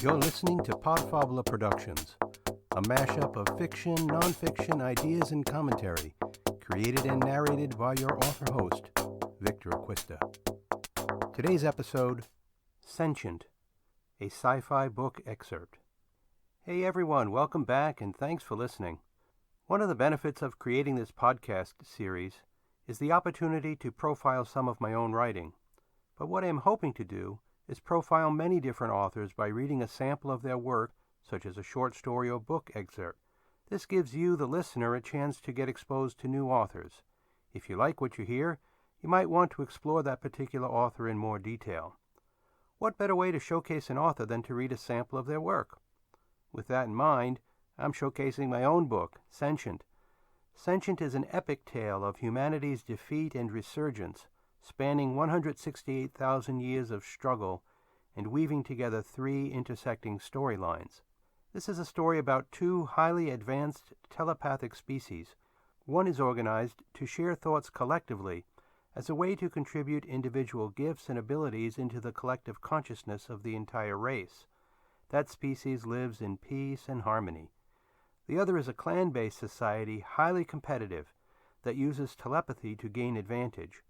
You're listening to Podfabula Productions, a mashup of fiction, non-fiction, ideas, and commentary, created and narrated by your author-host, Victor Acquista. Today's episode, Sentient, a sci-fi book excerpt. Hey everyone, welcome back and thanks for listening. One of the benefits of creating this podcast series is the opportunity to profile some of my own writing. But what I am hoping to do is profile many different authors by reading a sample of their work, such as a short story or book excerpt. This gives you, the listener, a chance to get exposed to new authors. If you like what you hear, you might want to explore that particular author in more detail. What better way to showcase an author than to read a sample of their work? With that in mind, I'm showcasing my own book, Sentient. Sentient is an epic tale of humanity's defeat and resurgence, spanning 168,000 years of struggle and weaving together three intersecting storylines. This is a story about two highly advanced telepathic species. One is organized to share thoughts collectively as a way to contribute individual gifts and abilities into the collective consciousness of the entire race. That species lives in peace and harmony. The other is a clan-based society, highly competitive, that uses telepathy to gain advantage.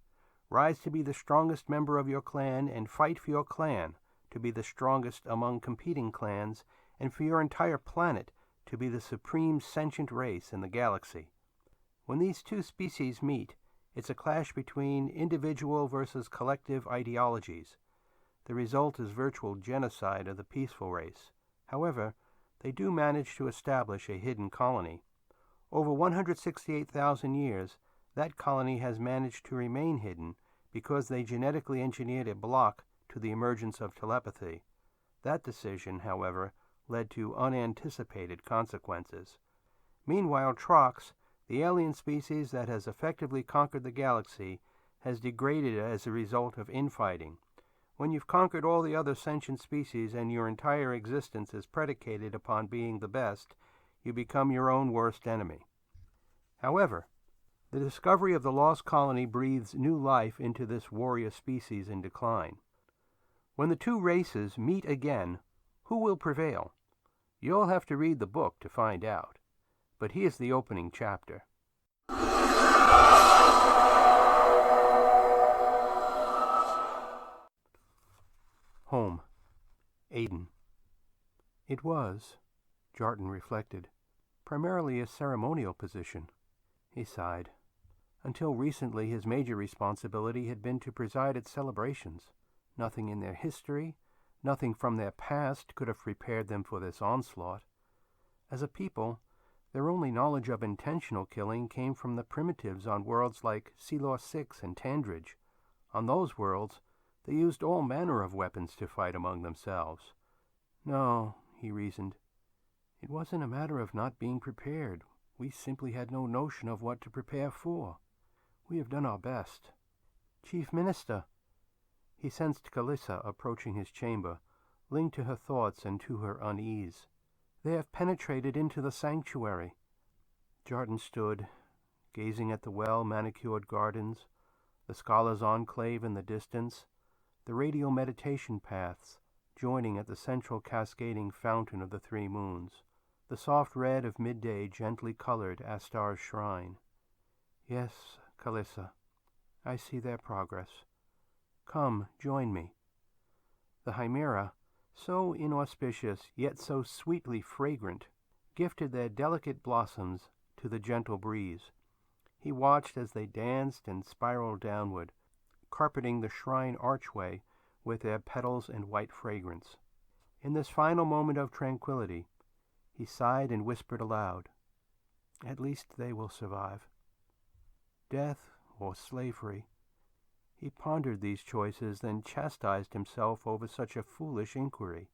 Rise to be the strongest member of your clan and fight for your clan to be the strongest among competing clans and for your entire planet to be the supreme sentient race in the galaxy. When these two species meet, it's a clash between individual versus collective ideologies. The result is virtual genocide of the peaceful race. However, they do manage to establish a hidden colony. Over 168,000 years, that colony has managed to remain hidden because they genetically engineered a block to the emergence of telepathy. That decision, however, led to unanticipated consequences. Meanwhile, Trox, the alien species that has effectively conquered the galaxy, has degraded as a result of infighting. When you've conquered all the other sentient species and your entire existence is predicated upon being the best, you become your own worst enemy. However, the discovery of the lost colony breathes new life into this warrior species in decline. When the two races meet again, who will prevail? You'll have to read the book to find out. But here's the opening chapter. Home. Aden. It was, Jarton reflected, primarily a ceremonial position. He sighed. Until recently, his major responsibility had been to preside at celebrations. Nothing in their history, nothing from their past could have prepared them for this onslaught. As a people, their only knowledge of intentional killing came from the primitives on worlds like Selor 6 and Tandridge. On those worlds, they used all manner of weapons to fight among themselves. No, he reasoned. It wasn't a matter of not being prepared. We simply had no notion of what to prepare for. We have done our best. Chief Minister. He sensed Calissa approaching his chamber, linked to her thoughts and to her unease. They have penetrated into the sanctuary. Jarton stood, gazing at the well-manicured gardens, the scholars' enclave in the distance, the radial meditation paths joining at the central cascading fountain of the three moons, the soft red of midday gently colored Astar's shrine. Yes, Calissa, I see their progress. Come, join me. The Chimera, so inauspicious yet so sweetly fragrant, gifted their delicate blossoms to the gentle breeze. He watched as they danced and spiraled downward, carpeting the shrine archway with their petals and white fragrance. In this final moment of tranquility, he sighed and whispered aloud, "At least they will survive." Death or slavery? He pondered these choices, then chastised himself over such a foolish inquiry.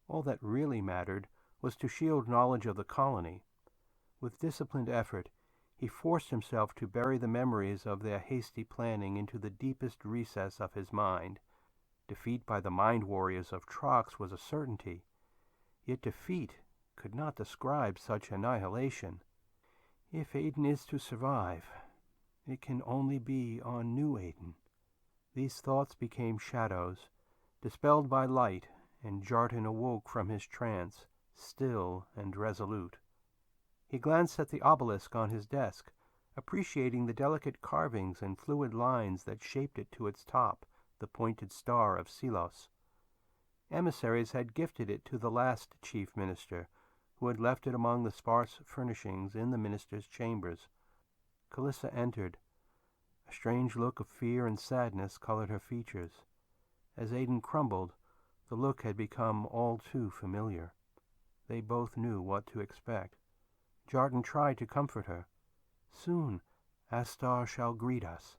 All that really mattered was to shield knowledge of the colony. With disciplined effort, he forced himself to bury the memories of their hasty planning into the deepest recess of his mind. Defeat by the mind warriors of Trox was a certainty, yet defeat could not describe such annihilation. If Aden is to survive, it can only be on New Aden. These thoughts became shadows, dispelled by light, and Jarten awoke from his trance, still and resolute. He glanced at the obelisk on his desk, appreciating the delicate carvings and fluid lines that shaped it to its top, the pointed star of Selos. Emissaries had gifted it to the last chief minister, who had left it among the sparse furnishings in the minister's chambers. Calissa entered. A strange look of fear and sadness colored her features. As Aden crumbled, the look had become all too familiar. They both knew what to expect. Jarten tried to comfort her. "Soon Astar shall greet us."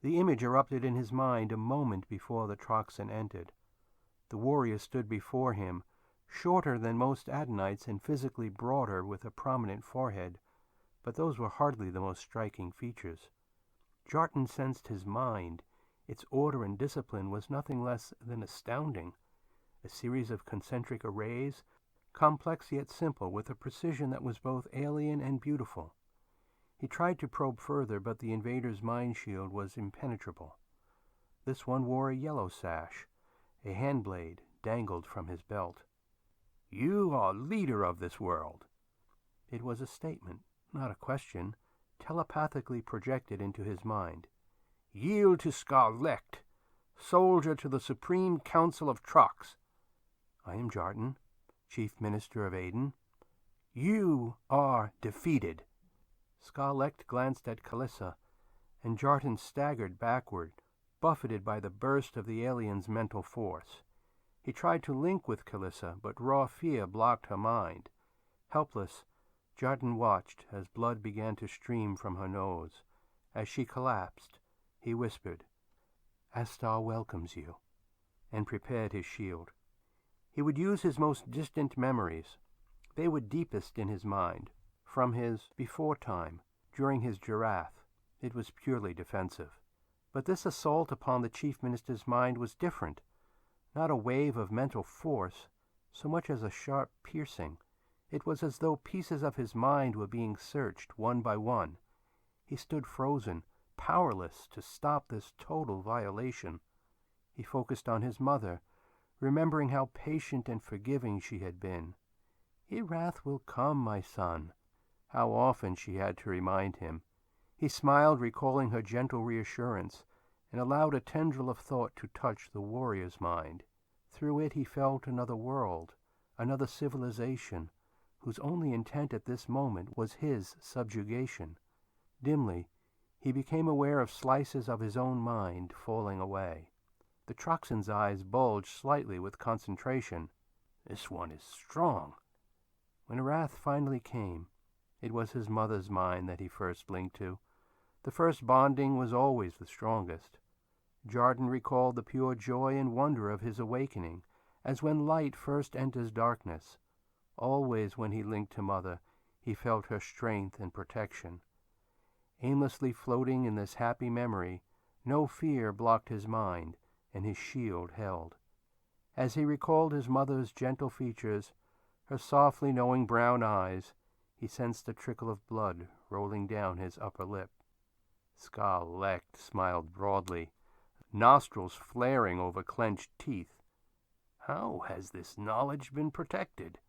The image erupted in his mind a moment before the Troxan entered. The warrior stood before him, shorter than most Addenites and physically broader with a prominent forehead, but those were hardly the most striking features. Jarten sensed his mind. Its order and discipline was nothing less than astounding. A series of concentric arrays, complex yet simple, with a precision that was both alien and beautiful. He tried to probe further, but the invader's mind shield was impenetrable. This one wore a yellow sash. A handblade dangled from his belt. "You are leader of this world." It was a statement, not a question, telepathically projected into his mind. "Yield to Scar-Lekt, soldier to the Supreme Council of Trox." "I am Jarten, Chief Minister of Aden." "You are defeated." Scar-Lekt glanced at Calissa, and Jarten staggered backward, buffeted by the burst of the alien's mental force. He tried to link with Calissa, but raw fear blocked her mind. Helpless, Jarten watched as blood began to stream from her nose. As she collapsed, he whispered, "Astar welcomes you," and prepared his shield. He would use his most distant memories. They were deepest in his mind, from his before time, during his jerath. It was purely defensive. But this assault upon the chief minister's mind was different. Not a wave of mental force, so much as a sharp piercing. It was as though pieces of his mind were being searched one by one. He stood frozen, powerless to stop this total violation. He focused on his mother, remembering how patient and forgiving she had been. "Erath will come, my son." How often she had to remind him. He smiled, recalling her gentle reassurance, and allowed a tendril of thought to touch the warrior's mind. Through it he felt another world, another civilization, whose only intent at this moment was his subjugation. Dimly, he became aware of slices of his own mind falling away. The Troxan's eyes bulged slightly with concentration. "This one is strong." When Erath finally came, it was his mother's mind that he first linked to. The first bonding was always the strongest. Jarten recalled the pure joy and wonder of his awakening, as when light first enters darkness. Always when he linked to Mother, he felt her strength and protection. Aimlessly floating in this happy memory, no fear blocked his mind, and his shield held. As he recalled his mother's gentle features, her softly knowing brown eyes, he sensed a trickle of blood rolling down his upper lip. Scar-Lekt smiled broadly, nostrils flaring over clenched teeth. "How has this knowledge been protected?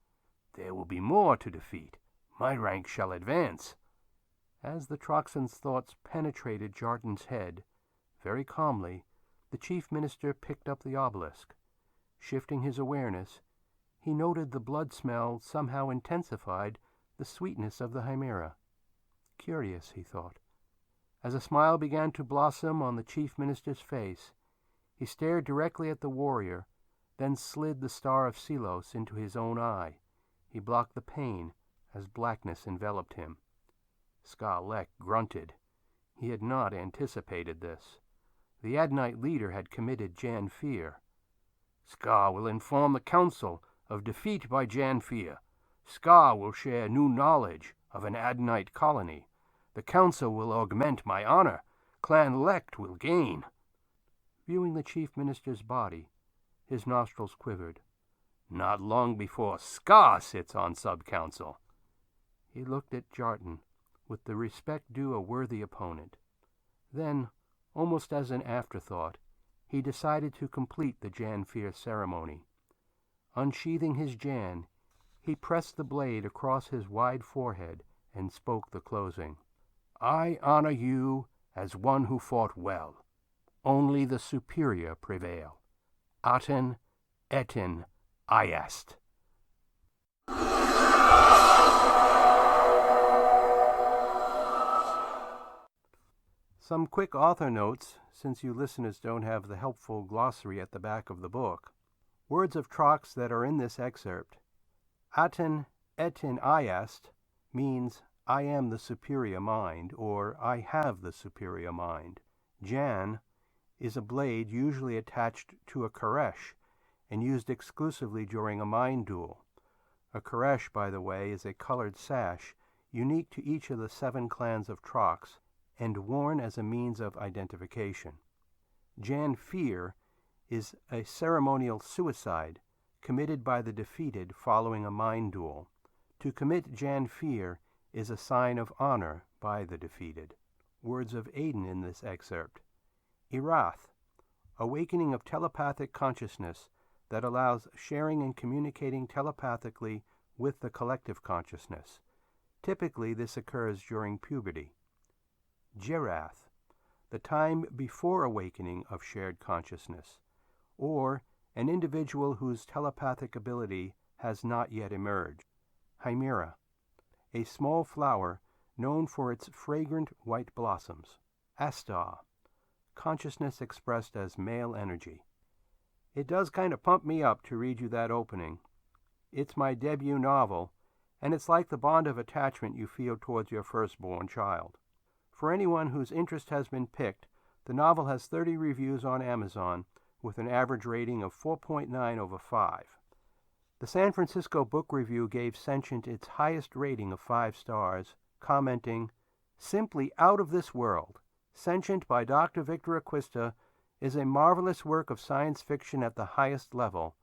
There will be more to defeat. My rank shall advance." As the Troxan's thoughts penetrated Jarten's head, very calmly, the chief minister picked up the obelisk. Shifting his awareness, he noted the blood smell somehow intensified the sweetness of the chimera. Curious, he thought. As a smile began to blossom on the chief minister's face, he stared directly at the warrior, then slid the star of Selos into his own eye. He blocked the pain as blackness enveloped him. Scar-Lekt grunted. He had not anticipated this. The Addenite leader had committed jan-fir. "Scar will inform the council of defeat by jan-fir. Scar will share new knowledge of an Addenite colony. The council will augment my honor. Clan Lekt will gain." Viewing the chief minister's body, his nostrils quivered. "Not long before Scar sits on sub-council." He looked at Jarten with the respect due a worthy opponent. Then, almost as an afterthought, he decided to complete the jan-fir ceremony. Unsheathing his jan, he pressed the blade across his wide forehead and spoke the closing. I honor you as one who fought well. Only the superior prevail. Atten Etten Ayast. Some quick author notes, since you listeners don't have the helpful glossary at the back of the book. Words of Trox that are in this excerpt. Atten Etten Ayast means I am the superior mind, or I have the superior mind. Jan is a blade usually attached to a caresh and used exclusively during a mind duel. A caresh, by the way, is a colored sash unique to each of the 7 clans of Trox and worn as a means of identification. Jan-fir is a ceremonial suicide committed by the defeated following a mind duel. To commit jan-fir is a sign of honor by the defeated. Words of ADDEN in this excerpt. Erath, awakening of telepathic consciousness that allows sharing and communicating telepathically with the collective consciousness. Typically, this occurs during puberty. Jerath, the time before awakening of shared consciousness, or an individual whose telepathic ability has not yet emerged. Chimera, a small flower known for its fragrant white blossoms. Astar, consciousness expressed as male energy. It does kind of pump me up to read you that opening. It's my debut novel, and it's like the bond of attachment you feel towards your firstborn child. For anyone whose interest has been piqued, the novel has 30 reviews on Amazon with an average rating of 4.9 over 5. The San Francisco Book Review gave Sentient its highest rating of 5 stars, commenting, "Simply out of this world. Sentient by Dr. Victor Acquista is a marvelous work of science fiction at the highest level.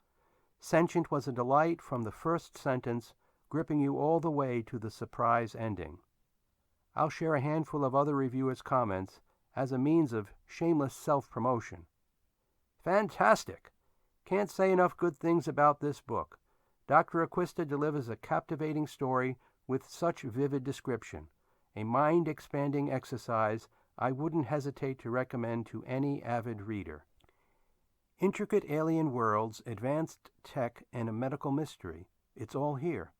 Sentient was a delight from the first sentence, gripping you all the way to the surprise ending." I'll share a handful of other reviewers' comments as a means of shameless self-promotion. Fantastic! Can't say enough good things about this book. Dr. Acquista delivers a captivating story with such vivid description, a mind-expanding exercise I wouldn't hesitate to recommend to any avid reader. Intricate alien worlds, advanced tech, and a medical mystery. It's all here.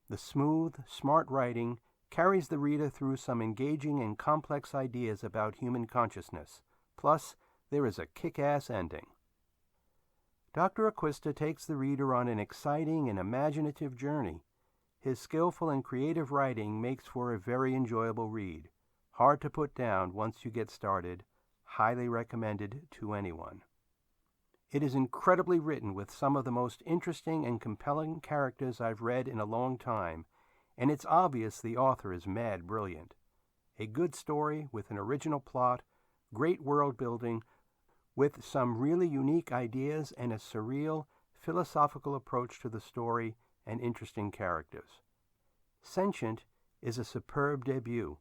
The smooth, smart writing carries the reader through some engaging and complex ideas about human consciousness. Plus, there is a kick-ass ending. Dr. Acquista takes the reader on an exciting and imaginative journey. His skillful and creative writing makes for a very enjoyable read. Hard to put down once you get started. Highly recommended to anyone. It is incredibly written with some of the most interesting and compelling characters I've read in a long time, and it's obvious the author is mad brilliant. A good story with an original plot, great world building, with some really unique ideas and a surreal, philosophical approach to the story and interesting characters. Sentient is a superb debut,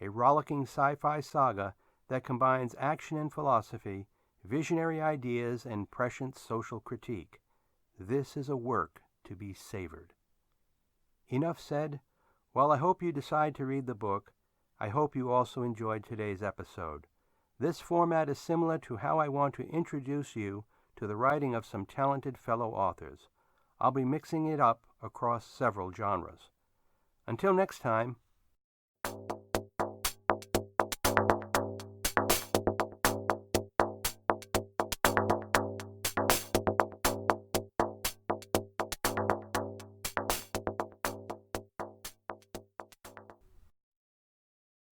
a rollicking sci-fi saga that combines action and philosophy, visionary ideas, and prescient social critique. This is a work to be savored. Enough said. While I hope you decide to read the book, I hope you also enjoyed today's episode. This format is similar to how I want to introduce you to the writing of some talented fellow authors. I'll be mixing it up across several genres. Until next time.